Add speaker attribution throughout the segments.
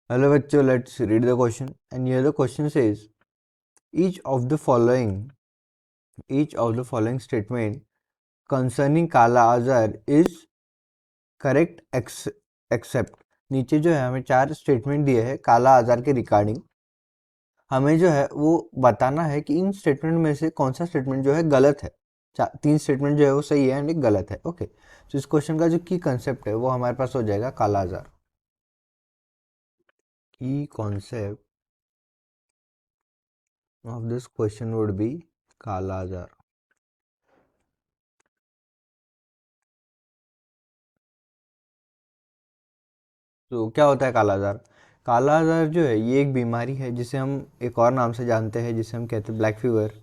Speaker 1: Hello bachcho, let's read the question. And here the question says, each of the following statement concerning काला आजार is correct except. नीचे जो है हमें 4 statement दिए हैं काला आजार के रिगार्डिंग. हमें जो है वो बताना है कि इन स्टेटमेंट में से कौन सा स्टेटमेंट जो है गलत है. 3 स्टेटमेंट जो है वो सही है एंड एक गलत है. ओके, तो इस क्वेश्चन का जो की कंसेप्ट है वो हमारे पास हो जाएगा काला आजार. की concept of this question would be काला आजार. तो क्या होता है काला आजार? काला आजार जो है ये एक बीमारी है जिसे हम एक और नाम से जानते हैं, जिसे हम कहते हैं black fever,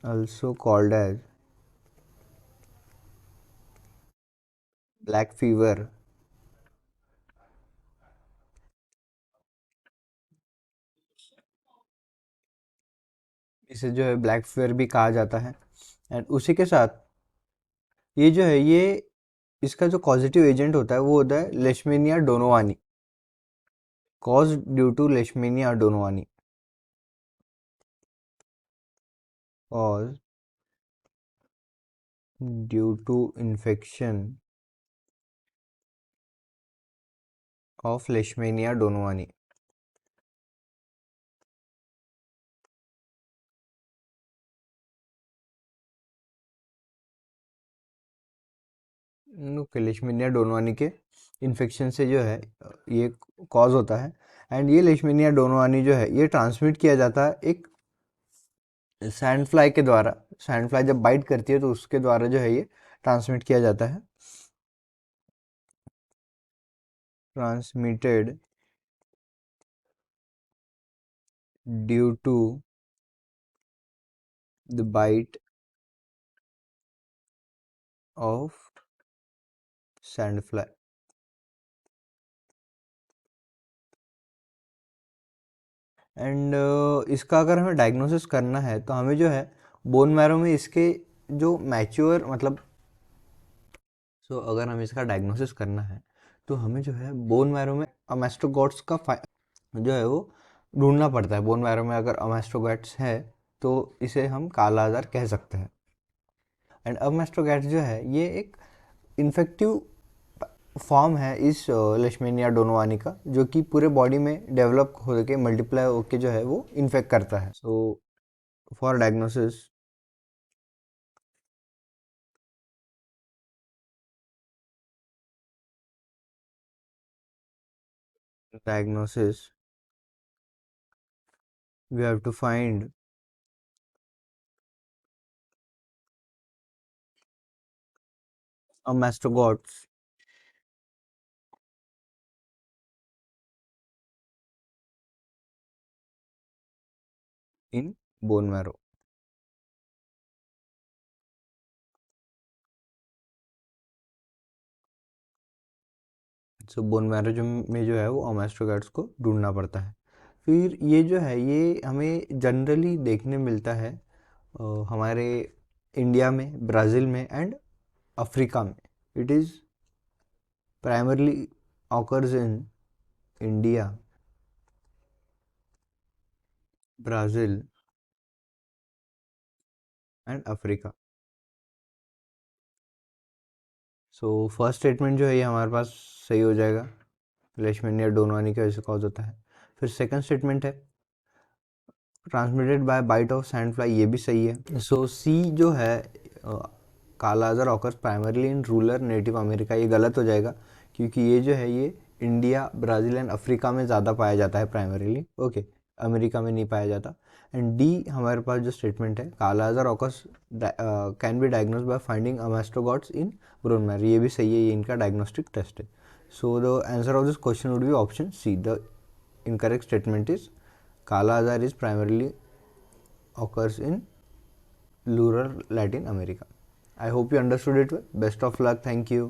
Speaker 1: also called as black fever. इसे जो है ब्लैक फीवर भी कहा जाता है. एंड उसी के साथ ये जो है ये इसका जो कॉजेटिव एजेंट होता है वो होता है Leishmania donovani, cause due to Leishmania donovani, cause due to infection of Leishmania donovani. Leishmania donovani के इन्फेक्शन से जो है ये कॉज होता है. एंड ये लेशमेनिया डोनोवानी जो है ये ट्रांसमिट किया जाता है एक सैंड फ्लाई के द्वारा. सैंड फ्लाई जब बाइट करती है तो उसके द्वारा जो है ये ट्रांसमिट किया जाता है. Transmitted due to the bite of sand fly. And इसका अगर हमें डायग्नोसिस करना है तो हमें जो है बोन मैरो में इसके जो मैच्योर मतलब अगर हमें इसका डायग्नोसिस करना है तो हमें जो है बोन मैरो में अमेस्ट्रोगॉट्स का जो है वो ढूंढना पड़ता है. बोन मैरो में अगर अमेस्ट्रोगॉट्स है तो इसे हम काला आजार कह सकते हैं. एंड अमेस्ट्रोगॉट्स जो है ये एक इन्फेक्टिव फॉर्म है इस लेशमेनिया डोनोवानी का, जो कि पूरे बॉडी में डेवलप होकर मल्टीप्लाई होकर जो है वो इन्फेक्ट करता है. So for diagnosis we have to find amastogots in bone marrow. So bone marrow जो में जो है वो अमेस्ट्रोगैट्स को ढूंढना पड़ता है. फिर ये जो है ये हमें जनरली देखने मिलता है हमारे इंडिया में, ब्राज़ील में एंड अफ्रीका में. It is primarily occurs in India, Brazil and Africa. So first statement जो है ये हमारे पास सही हो जाएगा, लेशमेनिया डोनोवानी की वजह से कॉज होता है. फिर सेकंड स्टेटमेंट है transmitted by bite of sand fly, ये भी सही है. सो सी जो है kala azar occurs primarily in rural native America, ये गलत हो जाएगा क्योंकि ये जो है ये इंडिया, ब्राज़ील एंड अफ्रीका में ज़्यादा पाया जाता है प्राइमरीली. ओके, अमेरिका में नहीं पाया जाता. एंड डी हमारे पास जो स्टेटमेंट है kala azar occurs can be diagnose by finding amastigotes in bone marrow, ये भी सही है, ये इनका डायग्नोस्टिक टेस्ट है. So the answer of this question would be option C. द incorrect statement is Kala Azar is primarily occurs in rural Latin America. I hope you understood it well. Best of luck. Thank you.